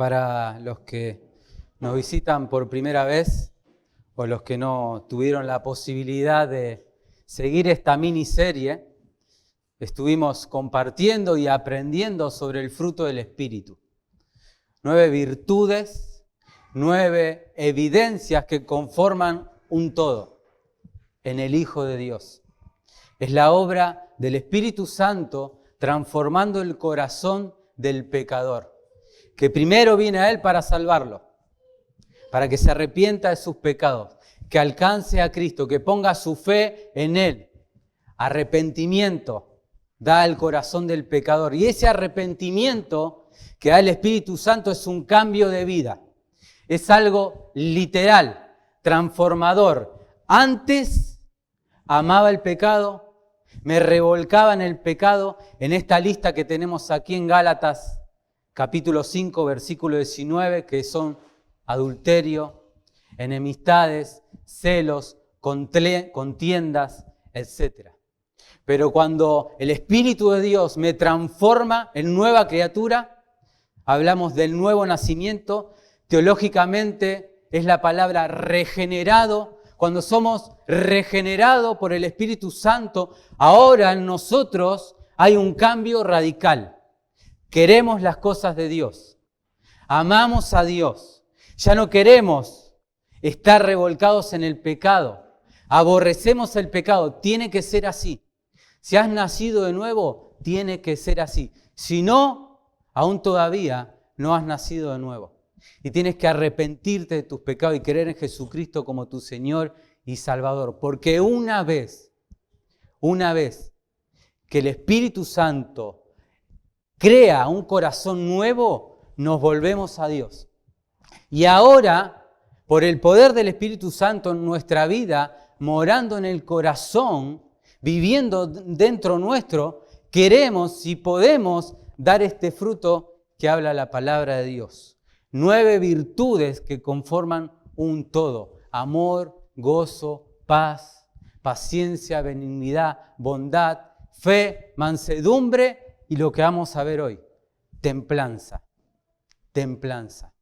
Para los que nos visitan por primera vez o los que no tuvieron la posibilidad de seguir esta miniserie, estuvimos compartiendo y aprendiendo sobre el fruto del Espíritu. 9 virtudes, 9 evidencias que conforman un todo en el Hijo de Dios. Es la obra del Espíritu Santo transformando el corazón del pecador, que primero viene a Él para salvarlo, para que se arrepienta de sus pecados, que alcance a Cristo, que ponga su fe en Él. Arrepentimiento da al corazón del pecador. Y ese arrepentimiento que da el Espíritu Santo es un cambio de vida. Es algo literal, transformador. Antes amaba el pecado, me revolcaba en el pecado, en esta lista que tenemos aquí en Gálatas, capítulo 5, versículo 19, que son adulterio, enemistades, celos, contiendas, etc. Pero cuando el Espíritu de Dios me transforma en nueva criatura, hablamos del nuevo nacimiento, teológicamente es la palabra regenerado. Cuando somos regenerados por el Espíritu Santo, ahora en nosotros hay un cambio radical. Queremos las cosas de Dios, amamos a Dios, ya no queremos estar revolcados en el pecado, aborrecemos el pecado, tiene que ser así. Si has nacido de nuevo, tiene que ser así. Si no, aún todavía no has nacido de nuevo. Y tienes que arrepentirte de tus pecados y creer en Jesucristo como tu Señor y Salvador. Porque una vez que el Espíritu Santo crea un corazón nuevo, nos volvemos a Dios. Y ahora, por el poder del Espíritu Santo en nuestra vida, morando en el corazón, viviendo dentro nuestro, queremos y podemos dar este fruto que habla la palabra de Dios. 9 virtudes que conforman un todo: amor, gozo, paz, paciencia, benignidad, bondad, fe, mansedumbre y lo que vamos a ver hoy, templanza. Templanza.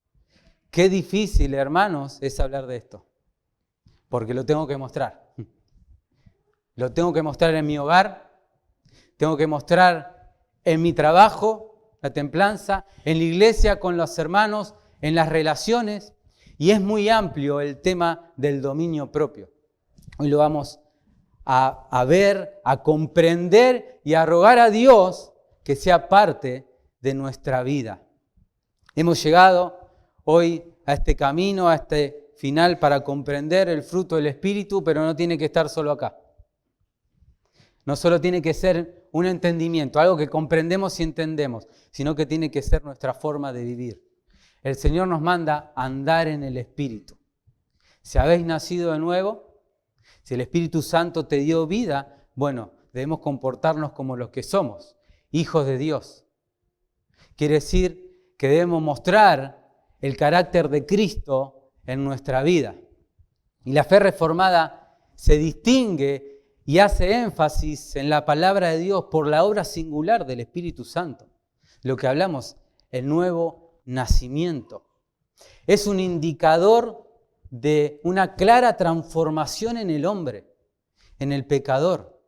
Qué difícil, hermanos, es hablar de esto, porque lo tengo que mostrar. Lo tengo que mostrar en mi hogar, tengo que mostrar en mi trabajo, la templanza, en la iglesia, con los hermanos, en las relaciones. Y es muy amplio el tema del dominio propio. Hoy lo vamos a ver, a comprender y a rogar a Dios que sea parte de nuestra vida. Hemos llegado hoy a este camino, a este final para comprender el fruto del Espíritu, pero no tiene que estar solo acá. No solo tiene que ser un entendimiento, algo que comprendemos y entendemos, sino que tiene que ser nuestra forma de vivir. El Señor nos manda a andar en el Espíritu. Si habéis nacido de nuevo, si el Espíritu Santo te dio vida, bueno, debemos comportarnos como los que somos, hijos de Dios. Quiere decir que debemos mostrar el carácter de Cristo en nuestra vida. Y la fe reformada se distingue y hace énfasis en la palabra de Dios por la obra singular del Espíritu Santo. Lo que hablamos, el nuevo nacimiento. Es un indicador de una clara transformación en el hombre, en el pecador.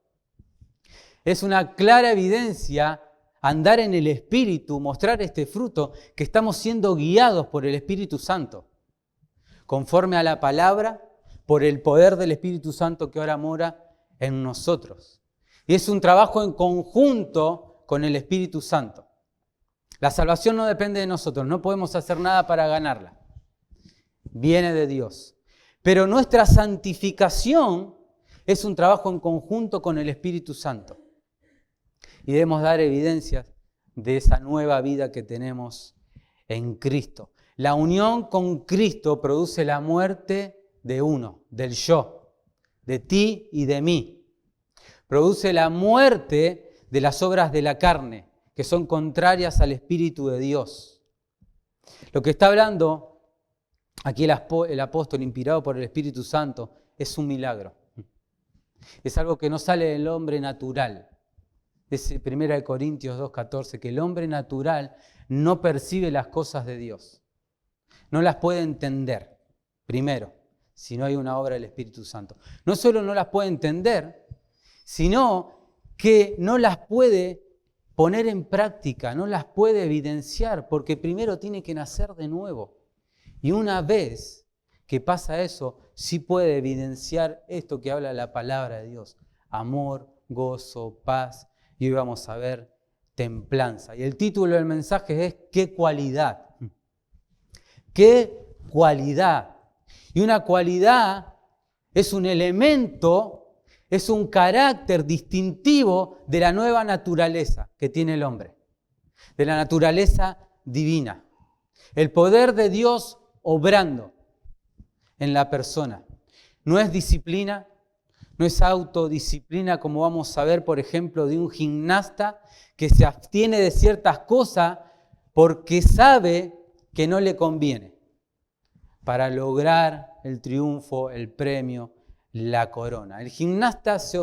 Es una clara evidencia andar en el Espíritu, mostrar este fruto, que estamos siendo guiados por el Espíritu Santo, conforme a la palabra, por el poder del Espíritu Santo que ahora mora en nosotros. Y es un trabajo en conjunto con el Espíritu Santo. La salvación no depende de nosotros, no podemos hacer nada para ganarla. Viene de Dios. Pero nuestra santificación es un trabajo en conjunto con el Espíritu Santo. Y debemos dar evidencias de esa nueva vida que tenemos en Cristo. La unión con Cristo produce la muerte de uno, del yo, de ti y de mí. Produce la muerte de las obras de la carne, que son contrarias al Espíritu de Dios. Lo que está hablando aquí el apóstol, inspirado por el Espíritu Santo, es un milagro. Es algo que no sale del hombre natural. Es 1 Corintios 2:14, que el hombre natural no percibe las cosas de Dios. no las puede entender, primero, si no hay una obra del Espíritu Santo. No solo no las puede entender, sino que no las puede poner en práctica, no las puede evidenciar, porque primero tiene que nacer de nuevo. Y una vez que pasa eso, sí puede evidenciar esto que habla la palabra de Dios: amor, gozo, paz, y hoy vamos a ver templanza. Y el título del mensaje es ¿qué cualidad? ¿Qué cualidad? Y una cualidad es un elemento, es un carácter distintivo de la nueva naturaleza que tiene el hombre, de la naturaleza divina. El poder de Dios obrando en la persona. No es disciplina, no es autodisciplina, como vamos a ver, por ejemplo, de un gimnasta que se abstiene de ciertas cosas porque sabe que no le conviene para lograr el triunfo, el premio, la corona. El gimnasta se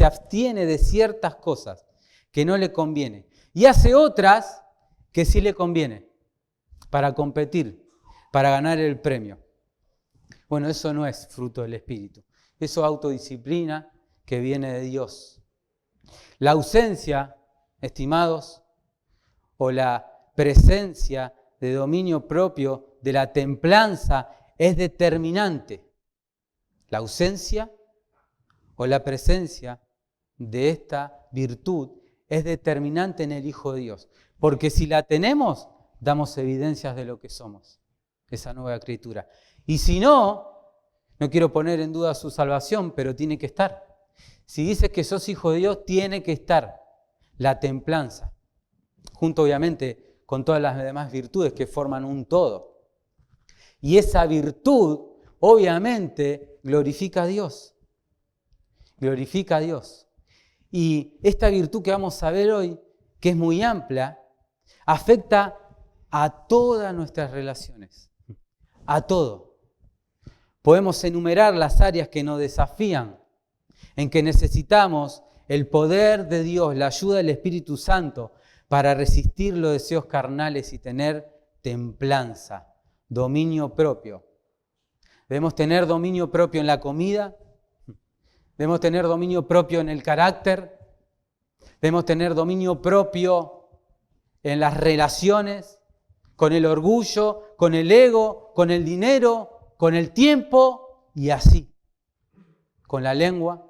abstiene de ciertas cosas que no le conviene y hace otras que sí le conviene para competir, para ganar el premio. Bueno, eso no es fruto del Espíritu. Eso es autodisciplina que viene de Dios. La ausencia, estimados, o la presencia de dominio propio, de la templanza, es determinante. La ausencia o la presencia de esta virtud es determinante en el Hijo de Dios. Porque si la tenemos, damos evidencias de lo que somos, esa nueva criatura. Y si no quiero poner en duda su salvación, pero tiene que estar. Si dices que sos hijo de Dios, tiene que estar la templanza, junto obviamente con todas las demás virtudes que forman un todo. Y esa virtud, obviamente, glorifica a Dios. Glorifica a Dios. Y esta virtud que vamos a ver hoy, que es muy amplia, afecta a todas nuestras relaciones, a todo. Podemos enumerar las áreas que nos desafían, en que necesitamos el poder de Dios, la ayuda del Espíritu Santo para resistir los deseos carnales y tener templanza, dominio propio. Debemos tener dominio propio en la comida, debemos tener dominio propio en el carácter, debemos tener dominio propio en las relaciones, con el orgullo, con el ego, con el dinero, con el tiempo y así, con la lengua,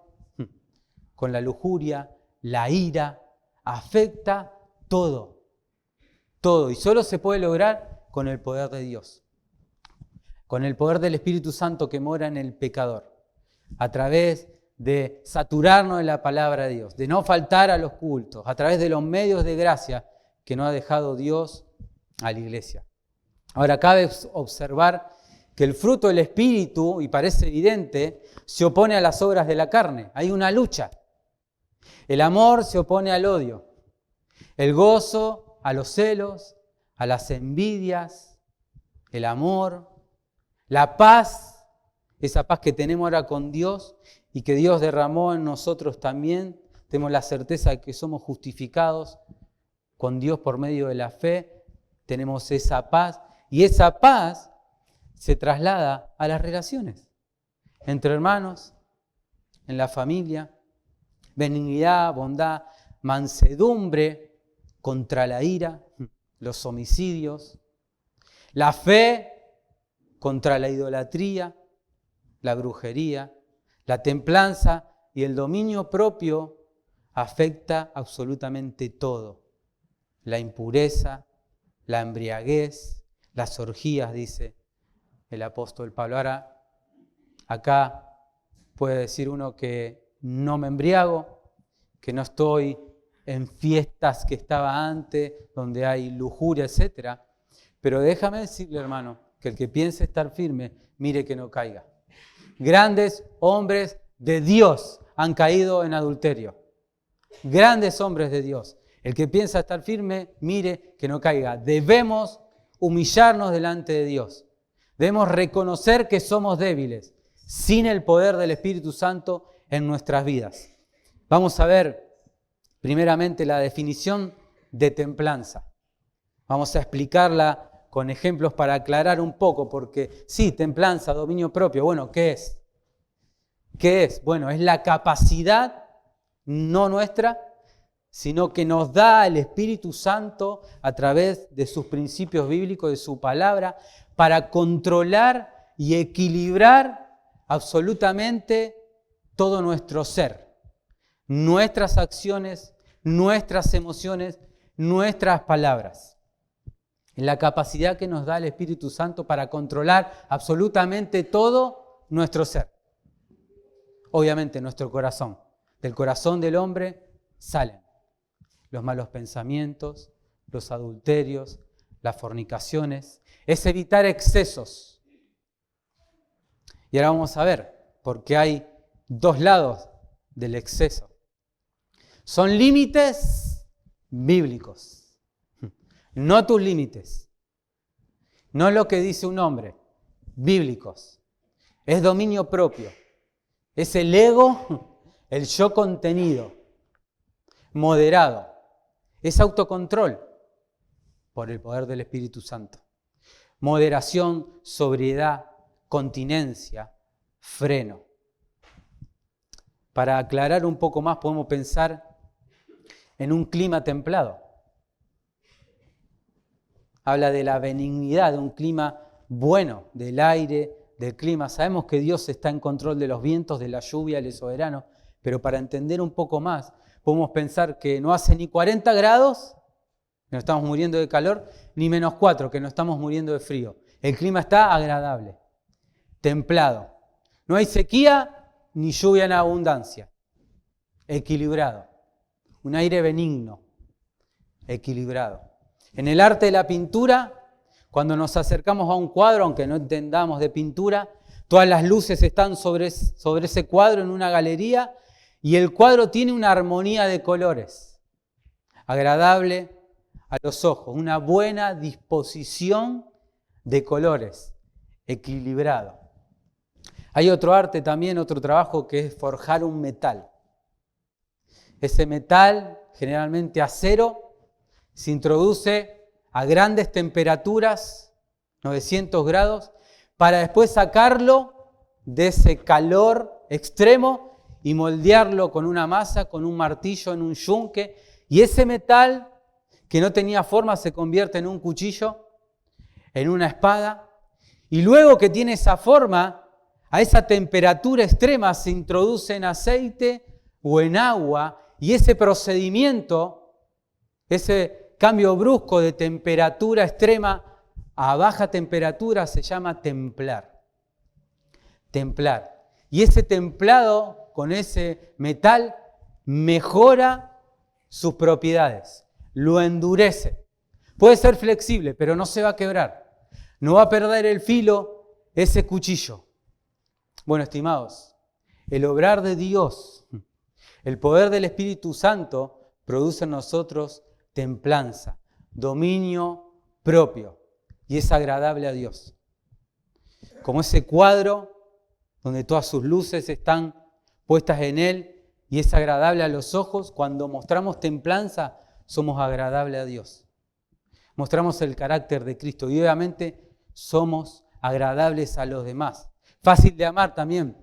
con la lujuria, la ira, afecta todo, todo. Y solo se puede lograr con el poder de Dios, con el poder del Espíritu Santo que mora en el pecador, a través de saturarnos de la palabra de Dios, de no faltar a los cultos, a través de los medios de gracia que nos ha dejado Dios a la iglesia. Ahora cabe observar que el fruto del Espíritu, y parece evidente, se opone a las obras de la carne. Hay una lucha. El amor se opone al odio. El gozo a los celos, a las envidias, el amor, la paz, esa paz que tenemos ahora con Dios y que Dios derramó en nosotros también. Tenemos la certeza de que somos justificados con Dios por medio de la fe. Tenemos esa paz y esa paz se traslada a las relaciones entre hermanos, en la familia, benignidad, bondad, mansedumbre contra la ira, los homicidios, la fe contra la idolatría, la brujería, la templanza y el dominio propio afecta absolutamente todo. La impureza, la embriaguez, las orgías, dice el apóstol Pablo. Ahora, acá puede decir uno que no me embriago, que no estoy en fiestas que estaba antes, donde hay lujuria, etc. Pero déjame decirle, hermano, que el que piense estar firme, mire que no caiga. Grandes hombres de Dios han caído en adulterio. Grandes hombres de Dios. El que piensa estar firme, mire que no caiga. Debemos humillarnos delante de Dios. Debemos reconocer que somos débiles, sin el poder del Espíritu Santo en nuestras vidas. Vamos a ver primeramente la definición de templanza. Vamos a explicarla con ejemplos para aclarar un poco, porque sí, templanza, dominio propio, bueno, ¿qué es? ¿Qué es? Bueno, es la capacidad, no nuestra, sino que nos da el Espíritu Santo a través de sus principios bíblicos, de su palabra, para controlar y equilibrar absolutamente todo nuestro ser, nuestras acciones, nuestras emociones, nuestras palabras. La capacidad que nos da el Espíritu Santo para controlar absolutamente todo nuestro ser. Obviamente nuestro corazón. Del corazón del hombre salen los malos pensamientos, los adulterios, las fornicaciones. Es evitar excesos. Y ahora vamos a ver, porque hay dos lados del exceso. Son límites bíblicos. No tus límites. No lo que dice un hombre. Bíblicos. Es dominio propio. Es el ego, el yo contenido. Moderado. Es autocontrol por el poder del Espíritu Santo. Moderación, sobriedad, continencia, freno. Para aclarar un poco más podemos pensar en un clima templado. Habla de la benignidad, de un clima bueno, del aire, del clima. Sabemos que Dios está en control de los vientos, de la lluvia, Él es soberano, pero para entender un poco más, podemos pensar que no hace ni 40 grados, que nos estamos muriendo de calor, ni -4, que nos estamos muriendo de frío. El clima está agradable, templado. No hay sequía ni lluvia en abundancia. Equilibrado. Un aire benigno, equilibrado. En el arte de la pintura, cuando nos acercamos a un cuadro, aunque no entendamos de pintura, todas las luces están sobre ese cuadro en una galería y el cuadro tiene una armonía de colores, agradable a los ojos, una buena disposición de colores, equilibrado. Hay otro arte también, otro trabajo que es forjar un metal. Ese metal, generalmente acero, se introduce a grandes temperaturas, 900 grados, para después sacarlo de ese calor extremo y moldearlo con una masa, con un martillo, en un yunque. Y ese metal que no tenía forma se convierte en un cuchillo, en una espada. Y luego que tiene esa forma, a esa temperatura extrema se introduce en aceite o en agua. Y ese procedimiento, ese cambio brusco de temperatura extrema a baja temperatura se llama templar. Templar. Y ese templado con ese metal mejora sus propiedades, lo endurece. Puede ser flexible, pero no se va a quebrar. No va a perder el filo ese cuchillo. Bueno, estimados, el obrar de Dios, el poder del Espíritu Santo produce en nosotros templanza, dominio propio, y es agradable a Dios. Como ese cuadro donde todas sus luces están puestas en Él y es agradable a los ojos, cuando mostramos templanza somos agradables a Dios. Mostramos el carácter de Cristo y obviamente somos agradables a los demás. Fácil de amar también,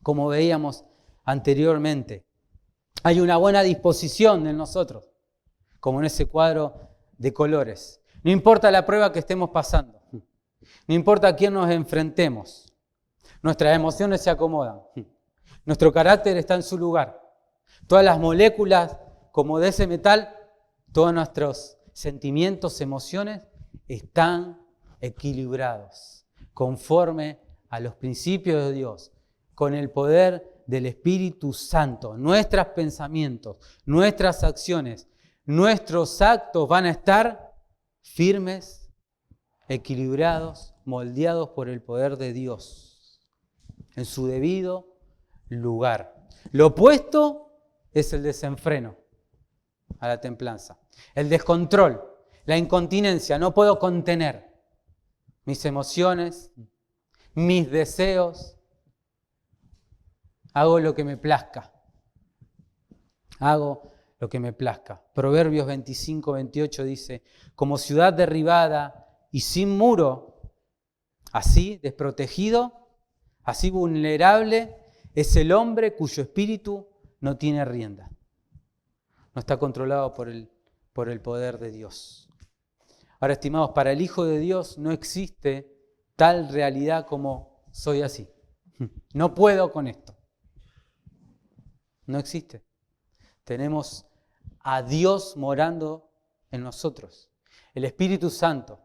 como veíamos anteriormente. Hay una buena disposición en nosotros, como en ese cuadro de colores. No importa la prueba que estemos pasando, no importa a quién nos enfrentemos, nuestras emociones se acomodan, nuestro carácter está en su lugar. Todas las moléculas, como de ese metal, todos nuestros sentimientos, emociones, están equilibrados, conforme a los principios de Dios, con el poder del Espíritu Santo. Nuestros pensamientos, nuestras acciones, nuestros actos van a estar firmes, equilibrados, moldeados por el poder de Dios, en su debido lugar. Lo opuesto es el desenfreno a la templanza, el descontrol, la incontinencia. No puedo contener mis emociones, mis deseos. Hago lo que me plazca. Hago lo que me plazca. Proverbios 25, 28 dice: como ciudad derribada y sin muro, así desprotegido, así vulnerable, es el hombre cuyo espíritu no tiene rienda. No está controlado por el poder de Dios. Ahora, estimados, para el Hijo de Dios no existe tal realidad como soy así. No puedo con esto. No existe. Tenemos a Dios morando en nosotros. El Espíritu Santo,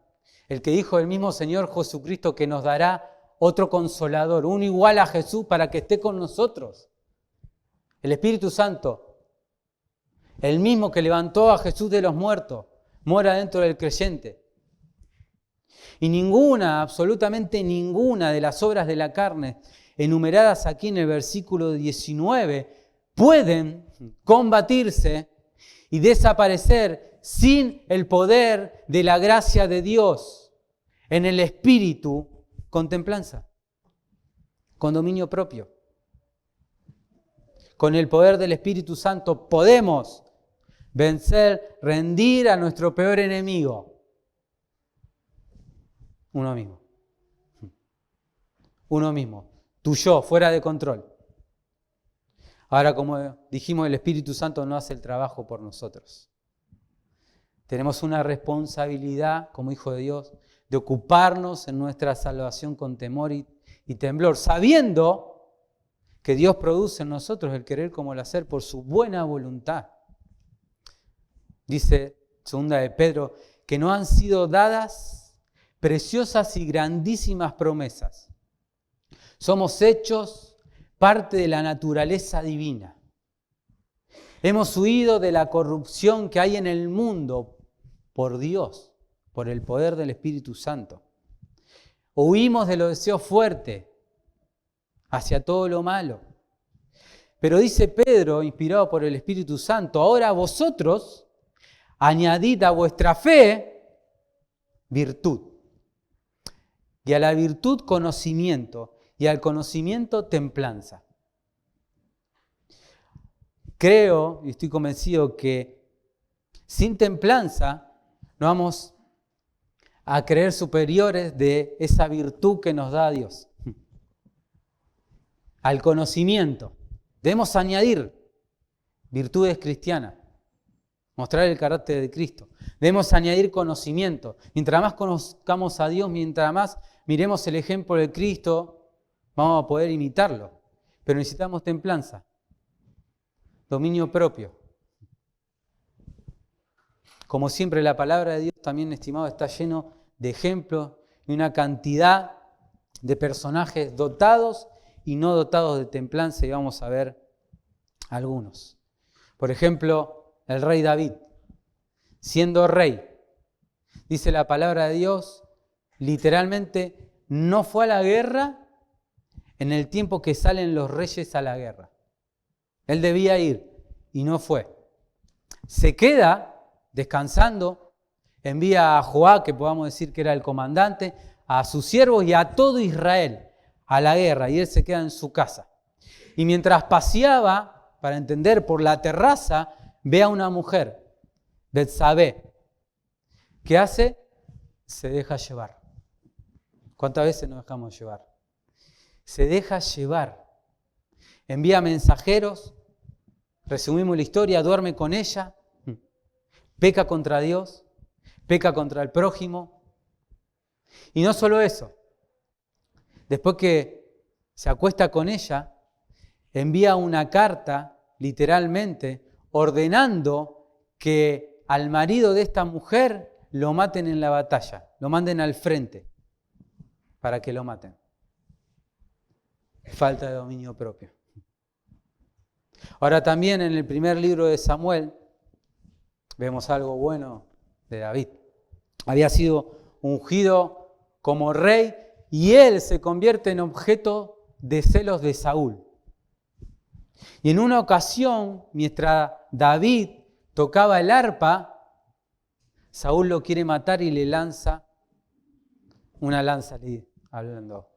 el que dijo el mismo Señor Jesucristo que nos dará otro consolador, uno igual a Jesús para que esté con nosotros. El Espíritu Santo, el mismo que levantó a Jesús de los muertos, mora dentro del creyente. Y ninguna, absolutamente ninguna de las obras de la carne enumeradas aquí en el versículo 19 pueden combatirse y desaparecer sin el poder de la gracia de Dios en el espíritu con templanza, con dominio propio. Con el poder del Espíritu Santo podemos vencer, rendir a nuestro peor enemigo, uno mismo. Uno mismo, tu yo, fuera de control. Ahora, como dijimos, el Espíritu Santo no hace el trabajo por nosotros. Tenemos una responsabilidad como hijo de Dios de ocuparnos en nuestra salvación con temor y temblor, sabiendo que Dios produce en nosotros el querer como el hacer por su buena voluntad. Dice 2 de Pedro que no han sido dadas preciosas y grandísimas promesas. Somos hechos parte de la naturaleza divina. Hemos huido de la corrupción que hay en el mundo por Dios, por el poder del Espíritu Santo. Huimos de los deseos fuertes hacia todo lo malo. Pero dice Pedro, inspirado por el Espíritu Santo, ahora vosotros añadid a vuestra fe virtud. Y a la virtud conocimiento. Y al conocimiento templanza. Creo y estoy convencido que sin templanza no vamos a creer superiores de esa virtud que nos da Dios. Al conocimiento. Debemos añadir virtudes cristianas. Mostrar el carácter de Cristo. Debemos añadir conocimiento. Mientras más conozcamos a Dios, mientras más miremos el ejemplo de Cristo, vamos a poder imitarlo. Pero necesitamos templanza. Dominio propio. Como siempre, la palabra de Dios también, estimado, está lleno de ejemplos y una cantidad de personajes dotados y no dotados de templanza, y vamos a ver algunos. Por ejemplo, el rey David, siendo rey, dice la palabra de Dios, literalmente no fue a la guerra en el tiempo que salen los reyes a la guerra. Él debía ir y no fue. Se queda descansando, envía a Joab, que podamos decir que era el comandante, a sus siervos y a todo Israel a la guerra, y él se queda en su casa. Y mientras paseaba, para entender, por la terraza, ve a una mujer, Betsabé. ¿Qué hace? Se deja llevar. ¿Cuántas veces nos dejamos llevar? Se deja llevar. Envía mensajeros, resumimos la historia, duerme con ella, peca contra Dios, peca contra el prójimo. Y no solo eso, después que se acuesta con ella, envía una carta, literalmente, ordenando que al marido de esta mujer lo maten en la batalla, lo manden al frente para que lo maten. Falta de dominio propio. Ahora también en el primer libro de Samuel vemos algo bueno de David. Había sido ungido como rey y él se convierte en objeto de celos de Saúl. Y en una ocasión, mientras David tocaba el arpa, Saúl lo quiere matar y le lanza una lanza, hablando,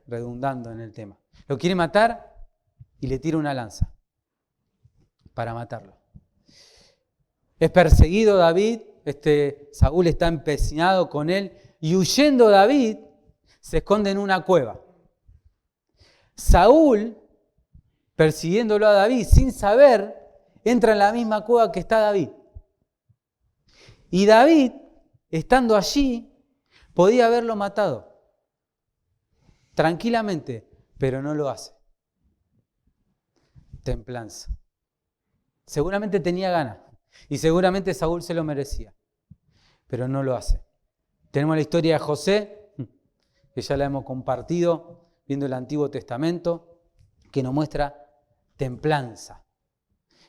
redundando en el tema. Lo quiere matar y le tira una lanza para matarlo. Es perseguido David Saúl está empecinado con él y huyendo David se esconde en una cueva. Saúl, persiguiéndolo a David sin saber, entra en la misma cueva que está David. Y David, estando allí, podía haberlo matado tranquilamente, pero no lo hace. Templanza. Seguramente tenía ganas y seguramente Saúl se lo merecía, pero no lo hace. Tenemos la historia de José, que ya la hemos compartido viendo el Antiguo Testamento, que nos muestra templanza.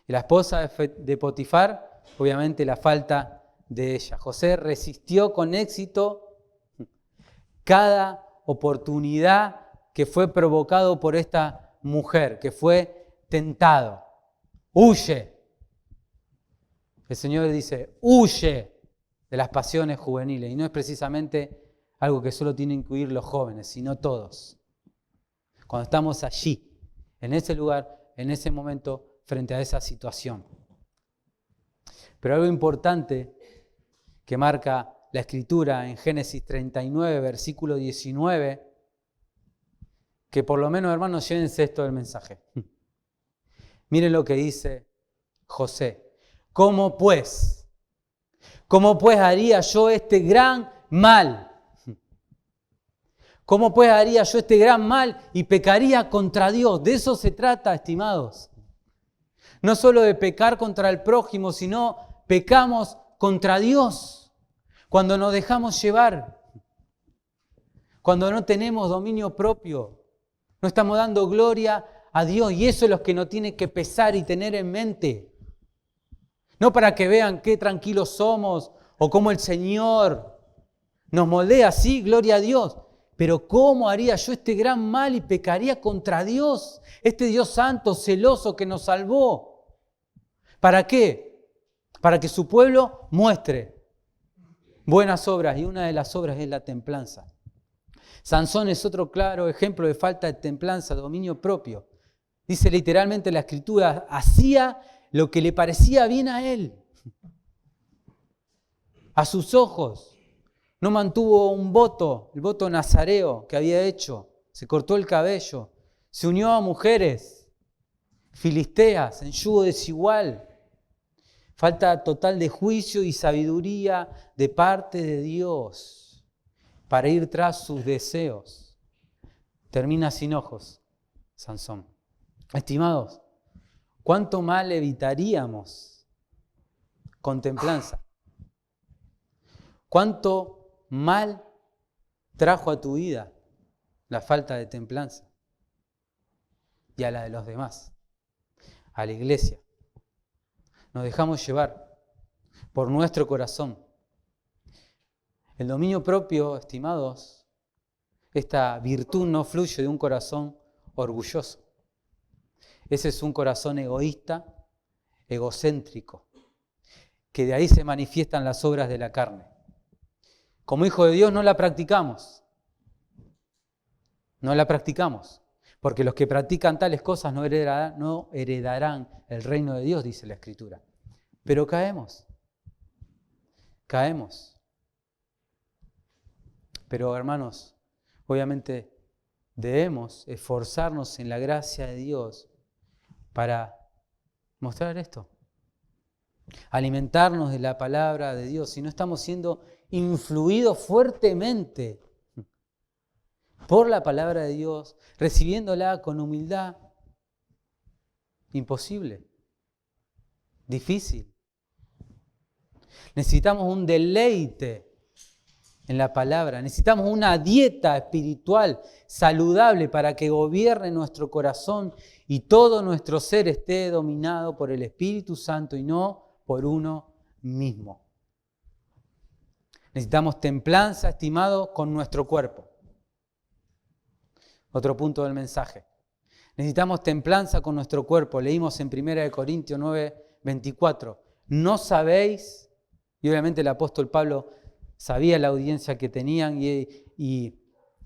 Y la esposa de Potifar, obviamente la falta de ella. José resistió con éxito cada oportunidad que fue provocado por esta mujer, que fue tentado. Huye. El Señor dice, huye de las pasiones juveniles. Y no es precisamente algo que solo tienen que huir los jóvenes, sino todos. Cuando estamos allí, en ese lugar, en ese momento, frente a esa situación. Pero algo importante que marca la Escritura en Génesis 39, versículo 19, que por lo menos, hermanos, llévense esto del mensaje. Miren lo que dice José. ¿Cómo pues haría yo este gran mal? ¿Cómo pues haría yo este gran mal y pecaría contra Dios? De eso se trata, estimados. No solo de pecar contra el prójimo, sino pecamos contra Dios. Cuando nos dejamos llevar, cuando no tenemos dominio propio, no estamos dando gloria a Dios. Y eso es lo que nos tiene que pesar y tener en mente. No para que vean qué tranquilos somos o cómo el Señor nos moldea, sí, gloria a Dios. Pero ¿cómo haría yo este gran mal y pecaría contra Dios? Este Dios santo, celoso, que nos salvó. ¿Para qué? Para que su pueblo muestre buenas obras. Y una de las obras es la templanza. Sansón es otro claro ejemplo de falta de templanza, dominio propio. Dice literalmente la Escritura, hacía lo que le parecía bien a él, a sus ojos. No mantuvo un voto, el voto nazareo que había hecho. Se cortó el cabello. Se unió a mujeres filisteas en yugo desigual. Falta total de juicio y sabiduría de parte de Dios para ir tras sus deseos. Termina sin ojos, Sansón. Estimados, ¿cuánto mal evitaríamos con templanza? ¿Cuánto mal trajo a tu vida la falta de templanza? Y a la de los demás, a la iglesia. Nos dejamos llevar por nuestro corazón. El dominio propio, estimados, esta virtud no fluye de un corazón orgulloso. Ese es un corazón egoísta, egocéntrico, que de ahí se manifiestan las obras de la carne. Como hijos de Dios no la practicamos. No la practicamos. Porque los que practican tales cosas no heredarán el reino de Dios, dice la Escritura. Pero caemos. Caemos. Pero hermanos, obviamente debemos esforzarnos en la gracia de Dios para mostrar esto. Alimentarnos de la palabra de Dios. Si no estamos siendo influidos fuertemente por la palabra de Dios, recibiéndola con humildad, imposible, difícil. Necesitamos un deleite en la palabra, necesitamos una dieta espiritual saludable para que gobierne nuestro corazón y todo nuestro ser esté dominado por el Espíritu Santo y no por uno mismo. Necesitamos templanza, estimado, con nuestro cuerpo. Otro punto del mensaje. Necesitamos templanza con nuestro cuerpo. Leímos en 1 Corintios 9, 24. ¿No sabéis? Y obviamente el apóstol Pablo sabía la audiencia que tenían y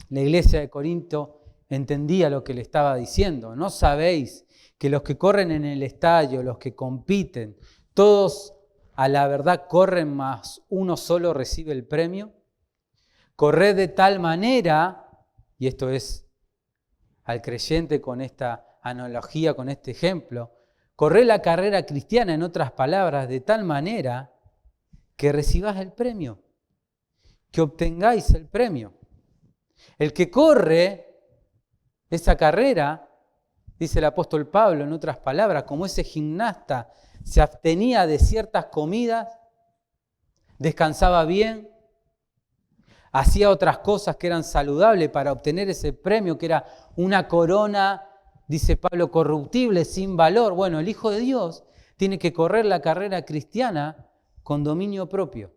la iglesia de Corinto entendía lo que le estaba diciendo. ¿No sabéis que los que corren en el estadio, los que compiten, todos a la verdad corren, mas uno solo recibe el premio. Corred de tal manera, y esto es al creyente con esta analogía, con este ejemplo, corred la carrera cristiana, en otras palabras, de tal manera que recibáis el premio, que obtengáis el premio. El que corre esa carrera, dice el apóstol Pablo en otras palabras, como ese gimnasta se abstenía de ciertas comidas, descansaba bien, hacía otras cosas que eran saludables para obtener ese premio, que era una corona, dice Pablo, corruptible, sin valor. Bueno, el Hijo de Dios tiene que correr la carrera cristiana con dominio propio.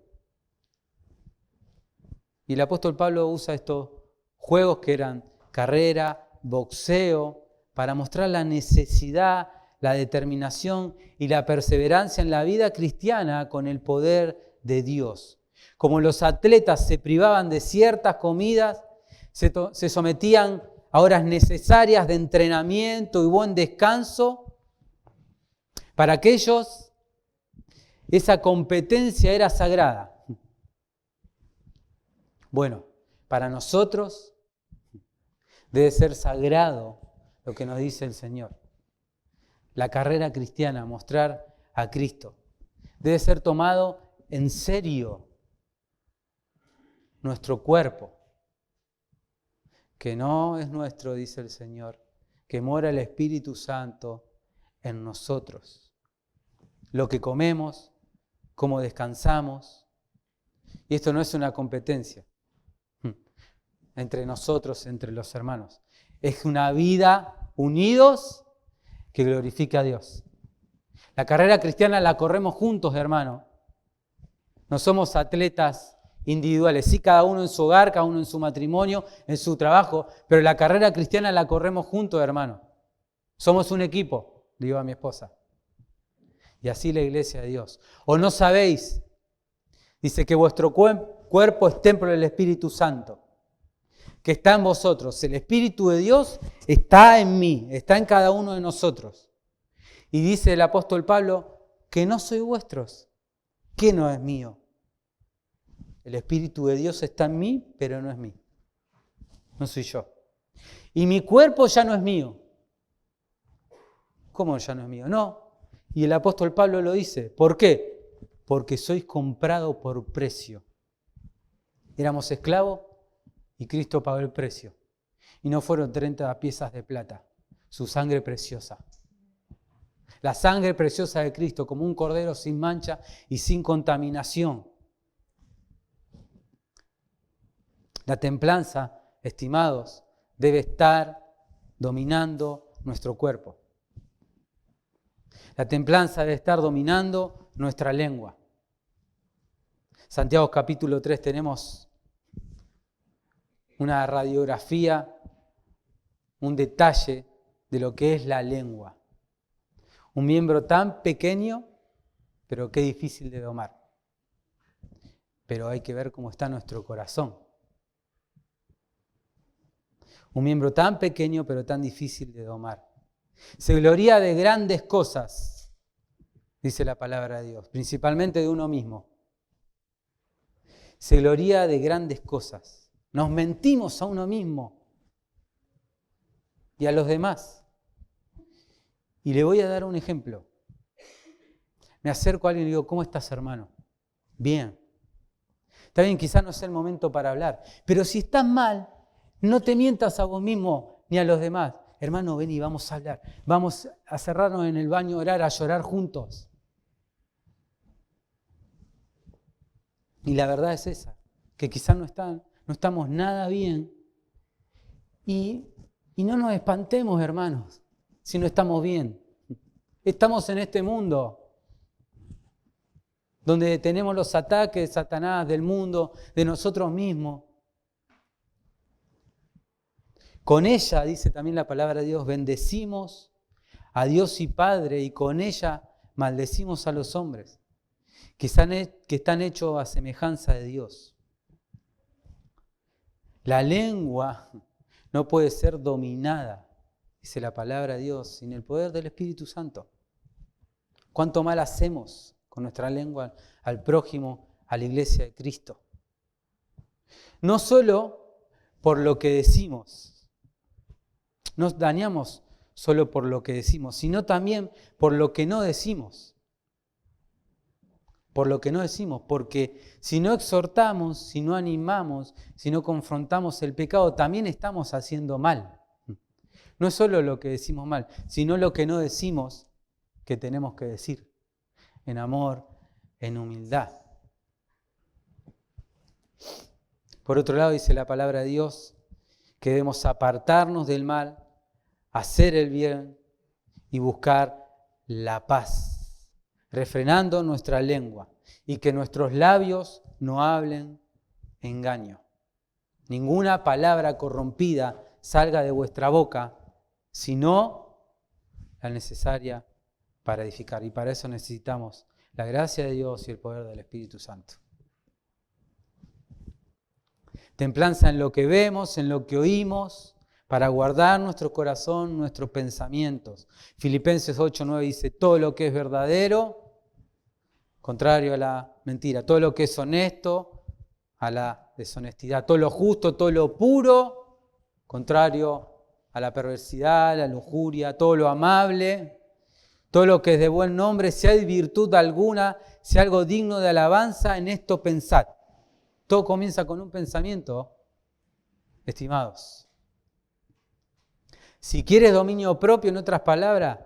Y el apóstol Pablo usa estos juegos que eran carrera, boxeo, para mostrar la necesidad, la determinación y la perseverancia en la vida cristiana con el poder de Dios. Como los atletas se privaban de ciertas comidas, se sometían a horas necesarias de entrenamiento y buen descanso, para aquellos esa competencia era sagrada. Bueno, para nosotros debe ser sagrado lo que nos dice el Señor. La carrera cristiana, mostrar a Cristo, debe ser tomado en serio. Nuestro cuerpo, que no es nuestro, dice el Señor, que mora el Espíritu Santo en nosotros. Lo que comemos, cómo descansamos. Y esto no es una competencia entre nosotros, entre los hermanos. Es una vida unidos que glorifica a Dios. La carrera cristiana la corremos juntos, hermano. No somos atletas individuales, sí, cada uno en su hogar, cada uno en su matrimonio, en su trabajo, pero la carrera cristiana la corremos juntos, hermano. Somos un equipo, digo a mi esposa. Y así la iglesia de Dios. ¿O no sabéis? Dice que vuestro cuerpo es templo del Espíritu Santo, que está en vosotros. El Espíritu de Dios está en mí, está en cada uno de nosotros. Y dice el apóstol Pablo, que no sois vuestros, que no es mío. El Espíritu de Dios está en mí, pero no es mío. No soy yo. Y mi cuerpo ya no es mío. ¿Cómo ya no es mío? No. Y el apóstol Pablo lo dice. ¿Por qué? Porque sois comprado por precio. Éramos esclavos y Cristo pagó el precio. Y no fueron 30 piezas de plata. Su sangre preciosa. La sangre preciosa de Cristo, como un cordero sin mancha y sin contaminación. La templanza, estimados, debe estar dominando nuestro cuerpo. La templanza debe estar dominando nuestra lengua. Santiago capítulo 3 tenemos una radiografía, un detalle de lo que es la lengua. Un miembro tan pequeño, pero qué difícil de domar. Pero hay que ver cómo está nuestro corazón. Un miembro tan pequeño, pero tan difícil de domar. Se gloría de grandes cosas, dice la palabra de Dios, principalmente de uno mismo. Se gloría de grandes cosas. Nos mentimos a uno mismo y a los demás. Y le voy a dar un ejemplo. Me acerco a alguien y digo, ¿cómo estás, hermano? Bien. Está bien, quizás no es el momento para hablar, pero si estás mal, no te mientas a vos mismo ni a los demás. Hermano, ven y vamos a hablar. Vamos a cerrarnos en el baño, orar, a llorar juntos. Y la verdad es esa, que quizás no estamos nada bien. Y no nos espantemos, hermanos, si no estamos bien. Estamos en este mundo donde tenemos los ataques de Satanás, del mundo, de nosotros mismos. Con ella, dice también la palabra de Dios, bendecimos a Dios y Padre, y con ella maldecimos a los hombres, que están hechos a semejanza de Dios. La lengua no puede ser dominada, dice la palabra de Dios, sin el poder del Espíritu Santo. ¿Cuánto mal hacemos con nuestra lengua al prójimo, a la iglesia de Cristo. No solo por lo que decimos, nos dañamos solo por lo que decimos, sino también por lo que no decimos. Por lo que no decimos, porque si no exhortamos, si no animamos, si no confrontamos el pecado, también estamos haciendo mal. No es solo lo que decimos mal, sino lo que no decimos que tenemos que decir, en amor, en humildad. Por otro lado, dice la palabra de Dios que debemos apartarnos del mal, hacer el bien y buscar la paz, refrenando nuestra lengua y que nuestros labios no hablen engaño. Ninguna palabra corrompida salga de vuestra boca, sino la necesaria para edificar. Y para eso necesitamos la gracia de Dios y el poder del Espíritu Santo. Templanza en lo que vemos, en lo que oímos, para guardar nuestro corazón, nuestros pensamientos. Filipenses 8:9 dice, todo lo que es verdadero, contrario a la mentira. Todo lo que es honesto, a la deshonestidad. Todo lo justo, todo lo puro, contrario a la perversidad, a la lujuria. Todo lo amable, todo lo que es de buen nombre, si hay virtud alguna, si algo digno de alabanza, en esto pensad. Todo comienza con un pensamiento, estimados. Si quieres dominio propio, en otras palabras,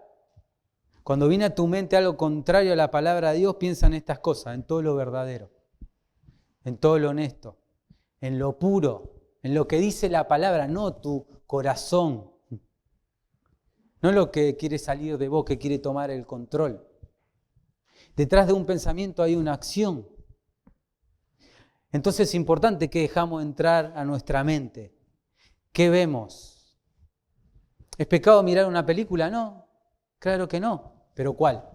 cuando viene a tu mente algo contrario a la palabra de Dios, piensa en estas cosas, en todo lo verdadero, en todo lo honesto, en lo puro, en lo que dice la palabra, no tu corazón, no lo que quiere salir de vos, que quiere tomar el control. Detrás de un pensamiento hay una acción. Entonces es importante que dejamos entrar a nuestra mente. ¿Qué vemos? ¿Es pecado mirar una película? No, claro que no. ¿Pero cuál?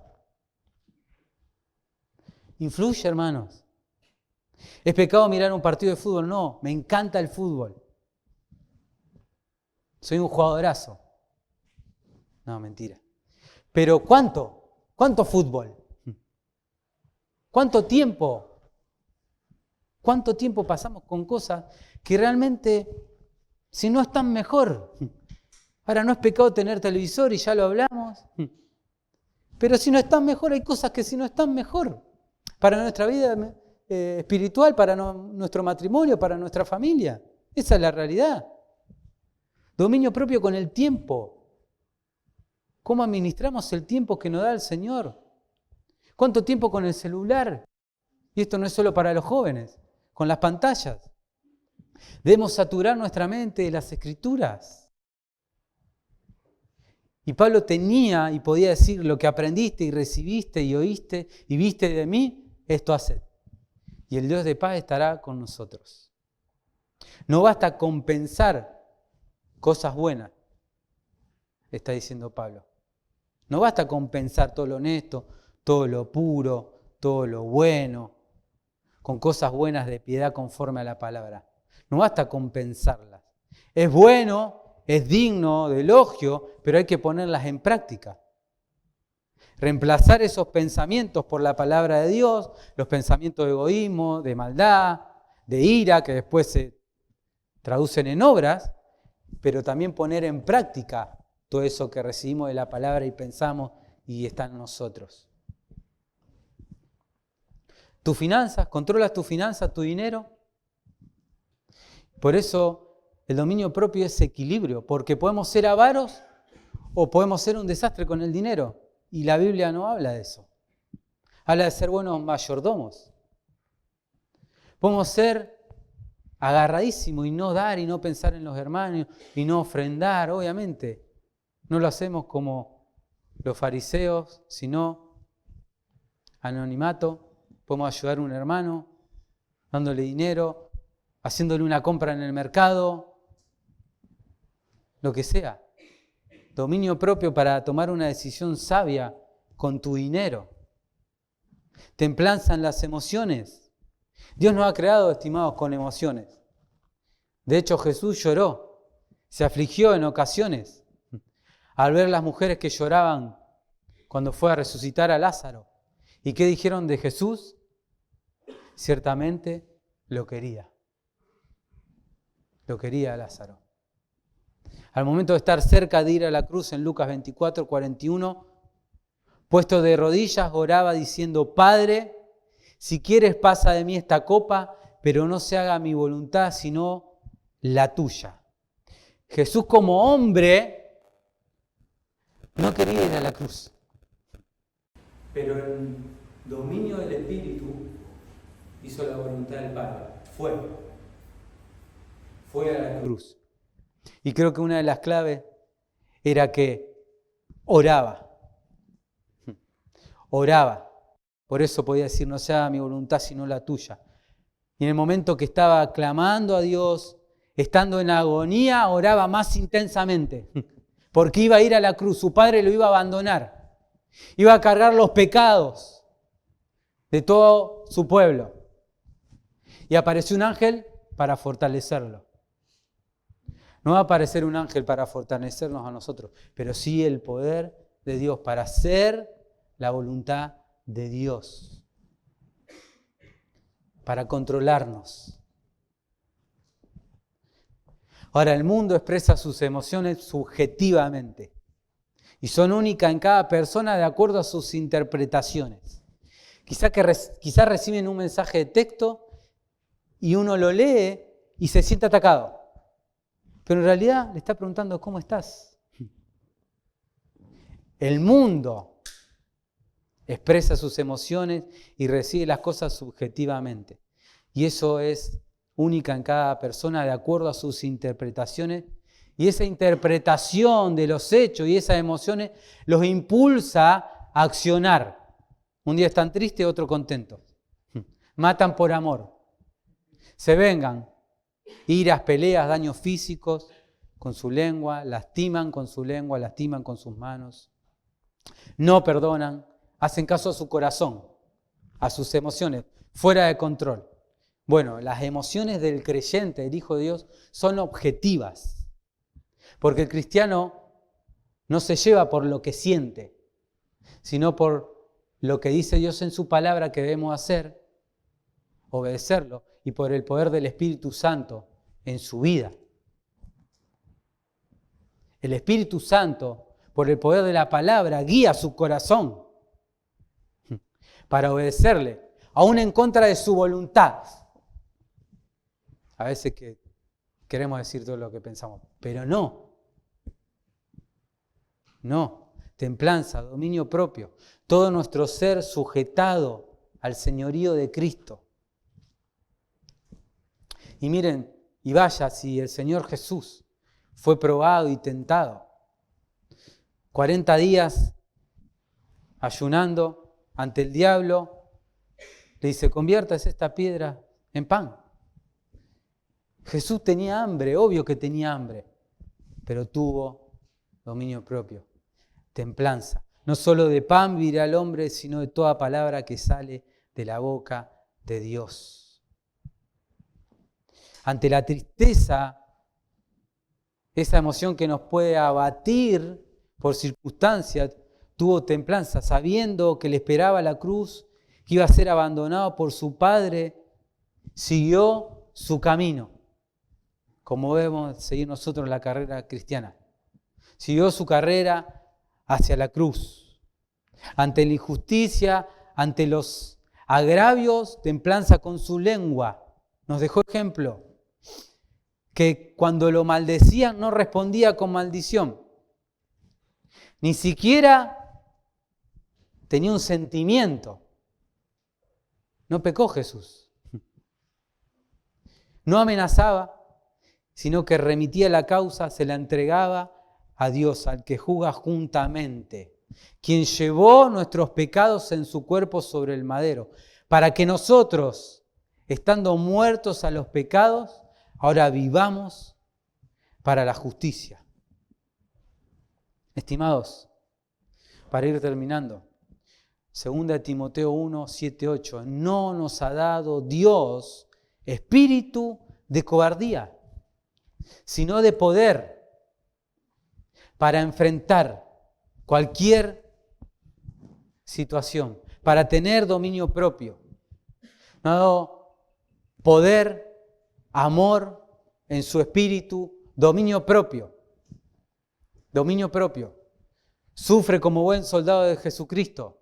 ¿Influye, hermanos? ¿Es pecado mirar un partido de fútbol? No, me encanta el fútbol. Soy un jugadorazo. No, mentira. ¿Pero cuánto? ¿Cuánto fútbol? ¿Cuánto tiempo? ¿Cuánto tiempo pasamos con cosas que realmente, si no están mejor? Ahora no es pecado tener televisor y ya lo hablamos. Pero si no están mejor, hay cosas que si no están mejor. Para nuestra vida espiritual, para nuestro matrimonio, para nuestra familia. Esa es la realidad. Dominio propio con el tiempo. ¿Cómo administramos el tiempo que nos da el Señor? ¿Cuánto tiempo con el celular? Y esto no es solo para los jóvenes, con las pantallas. Debemos saturar nuestra mente de las Escrituras. Y Pablo tenía y podía decir, lo que aprendiste y recibiste y oíste y viste de mí, esto haced. Y el Dios de paz estará con nosotros. No basta con pensar cosas buenas, está diciendo Pablo. No basta con pensar todo lo honesto, todo lo puro, todo lo bueno, con cosas buenas de piedad conforme a la palabra. No basta con pensarlas. Es bueno, es digno de elogio, pero hay que ponerlas en práctica. Reemplazar esos pensamientos por la palabra de Dios, los pensamientos de egoísmo, de maldad, de ira, que después se traducen en obras, pero también poner en práctica todo eso que recibimos de la palabra y pensamos y está en nosotros. ¿Tus finanzas? ¿Controlas tus finanzas, tu dinero? Por eso el dominio propio es equilibrio, porque podemos ser avaros o podemos ser un desastre con el dinero. Y la Biblia no habla de eso. Habla de ser buenos mayordomos. Podemos ser agarradísimos y no dar y no pensar en los hermanos y no ofrendar, obviamente. No lo hacemos como los fariseos, sino anonimato. Podemos ayudar a un hermano dándole dinero, haciéndole una compra en el mercado, lo que sea. Dominio propio para tomar una decisión sabia con tu dinero. Templanza en las emociones. Dios nos ha creado, estimados, con emociones. De hecho, Jesús lloró, se afligió en ocasiones al ver las mujeres que lloraban cuando fue a resucitar a Lázaro. ¿Y qué dijeron de Jesús? Ciertamente lo quería. Lo quería Lázaro. Al momento de estar cerca de ir a la cruz, en Lucas 24, 41, puesto de rodillas, oraba diciendo: Padre, si quieres pasa de mí esta copa, pero no se haga mi voluntad, sino la tuya. Jesús como hombre no quería ir a la cruz. Pero en dominio del Espíritu hizo la voluntad del Padre. Fue a la cruz. Y creo que una de las claves era que oraba. Oraba. Por eso podía decir: no sea mi voluntad sino la tuya. Y en el momento que estaba clamando a Dios, estando en agonía, oraba más intensamente. Porque iba a ir a la cruz. Su Padre lo iba a abandonar. Iba a cargar los pecados de todo su pueblo. Y apareció un ángel para fortalecerlo. No va a aparecer un ángel para fortalecernos a nosotros, pero sí el poder de Dios para hacer la voluntad de Dios, para controlarnos. Ahora, el mundo expresa sus emociones subjetivamente y son únicas en cada persona de acuerdo a sus interpretaciones. Quizás reciben un mensaje de texto y uno lo lee y se siente atacado. Pero en realidad le está preguntando: ¿cómo estás? El mundo expresa sus emociones y recibe las cosas subjetivamente. Y eso es única en cada persona de acuerdo a sus interpretaciones. Y esa interpretación de los hechos y esas emociones los impulsa a accionar. Un día están tristes, otro contentos. Matan por amor. Se vengan. Iras, peleas, daños físicos con su lengua, lastiman con su lengua, lastiman con sus manos. No perdonan, hacen caso a su corazón, a sus emociones, fuera de control. Bueno, las emociones del creyente, del Hijo de Dios, son objetivas. Porque el cristiano no se lleva por lo que siente, sino por lo que dice Dios en su palabra que debemos hacer, obedecerlo, y por el poder del Espíritu Santo en su vida. El Espíritu Santo, por el poder de la palabra, guía su corazón para obedecerle, aún en contra de su voluntad. A veces que queremos decir todo lo que pensamos, pero no. No. Templanza, dominio propio, todo nuestro ser sujetado al señorío de Cristo. Y miren, y vaya si el Señor Jesús fue probado y tentado. 40 días ayunando ante el diablo, le dice: conviértase esta piedra en pan. Jesús tenía hambre, obvio que tenía hambre, pero tuvo dominio propio, templanza. No solo de pan vivirá el hombre, sino de toda palabra que sale de la boca de Dios. Ante la tristeza, esa emoción que nos puede abatir por circunstancias, tuvo templanza, sabiendo que le esperaba la cruz, que iba a ser abandonado por su Padre, siguió su camino, como debemos seguir nosotros la carrera cristiana. Siguió su carrera hacia la cruz. Ante la injusticia, ante los agravios, templanza con su lengua. Nos dejó ejemplo. Que cuando lo maldecían no respondía con maldición. Ni siquiera tenía un sentimiento. No pecó Jesús. No amenazaba, sino que remitía la causa, se la entregaba a Dios, al que juzga juntamente, quien llevó nuestros pecados en su cuerpo sobre el madero, para que nosotros, estando muertos a los pecados, ahora vivamos para la justicia. Estimados, para ir terminando, 2 Timoteo 1, 7, 8, no nos ha dado Dios espíritu de cobardía, sino de poder para enfrentar cualquier situación, para tener dominio propio. Nos ha dado poder, amor en su espíritu, dominio propio. Dominio propio. Sufre como buen soldado de Jesucristo.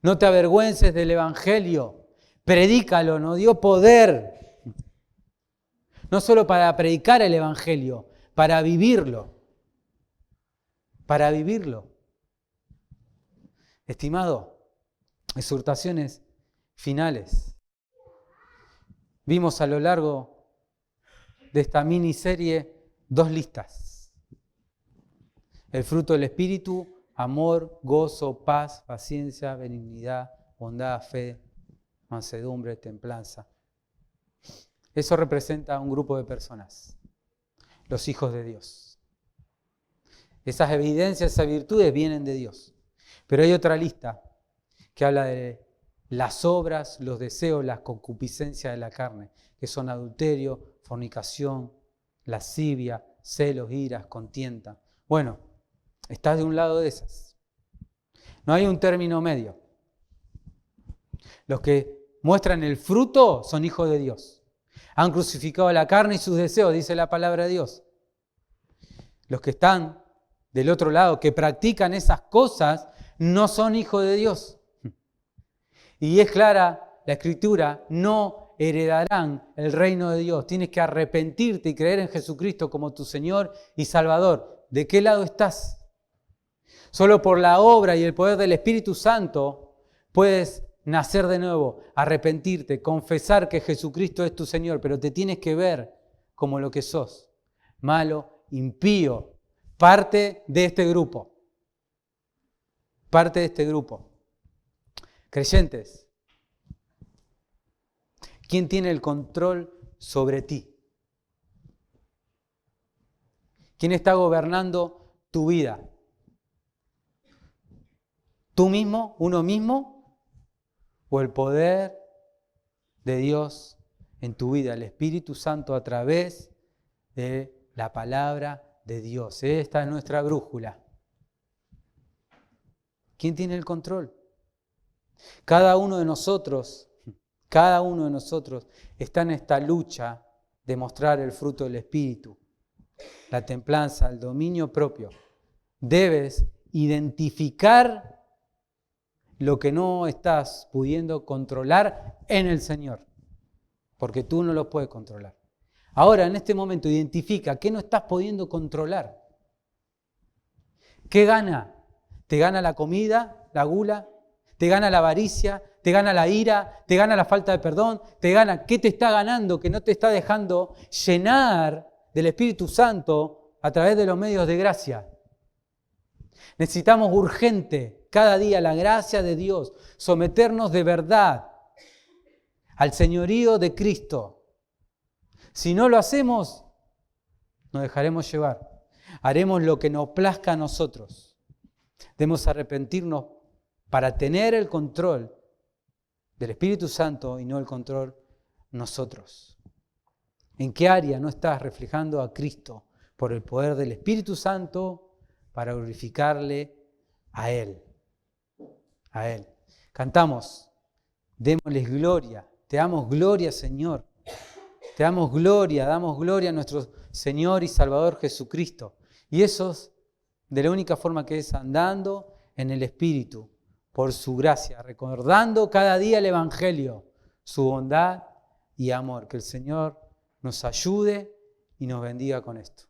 No te avergüences del Evangelio. Predícalo, nos dio poder. No solo para predicar el Evangelio, para vivirlo. Para vivirlo. Estimado, exhortaciones finales. Vimos a lo largo de esta miniserie 2 listas. El fruto del Espíritu, amor, gozo, paz, paciencia, benignidad, bondad, fe, mansedumbre, templanza. Eso representa a un grupo de personas, los hijos de Dios. Esas evidencias, esas virtudes vienen de Dios. Pero hay otra lista que habla de las obras, los deseos, las concupiscencias de la carne, que son adulterio, fornicación, lascivia, celos, iras, contienda. Bueno, estás de un lado de esas. No hay un término medio. Los que muestran el fruto son hijos de Dios. Han crucificado la carne y sus deseos, dice la palabra de Dios. Los que están del otro lado, que practican esas cosas, no son hijos de Dios. Y es clara la Escritura, no heredarán el reino de Dios. Tienes que arrepentirte y creer en Jesucristo como tu Señor y Salvador. ¿De qué lado estás? Solo por la obra y el poder del Espíritu Santo puedes nacer de nuevo, arrepentirte, confesar que Jesucristo es tu Señor, pero te tienes que ver como lo que sos, malo, impío, parte de este grupo. Parte de este grupo. Creyentes, ¿quién tiene el control sobre ti? ¿Quién está gobernando tu vida? ¿Tú mismo, uno mismo? ¿O el poder de Dios en tu vida, el Espíritu Santo a través de la palabra de Dios? Esta es nuestra brújula. ¿Quién tiene el control? Cada uno de nosotros está en esta lucha de mostrar el fruto del Espíritu, la templanza, el dominio propio. Debes identificar lo que no estás pudiendo controlar en el Señor, porque tú no lo puedes controlar. Ahora, en este momento, identifica qué no estás pudiendo controlar. ¿Qué gana? ¿Te gana la comida, la gula? ¿Te gana la avaricia? ¿Te gana la ira? ¿Te gana la falta de perdón? ¿Te gana qué te está ganando que no te está dejando llenar del Espíritu Santo a través de los medios de gracia? Necesitamos urgente, cada día, la gracia de Dios, someternos de verdad al señorío de Cristo. Si no lo hacemos, nos dejaremos llevar. Haremos lo que nos plazca a nosotros. Debemos arrepentirnos para tener el control del Espíritu Santo y no el control nosotros. ¿En qué área no estás reflejando a Cristo por el poder del Espíritu Santo para glorificarle a Él? A Él. Cantamos, démosles gloria. Te damos gloria, Señor. Te damos gloria a nuestro Señor y Salvador Jesucristo. Y eso es de la única forma que es andando en el Espíritu, por su gracia, recordando cada día el Evangelio, su bondad y amor. Que el Señor nos ayude y nos bendiga con esto.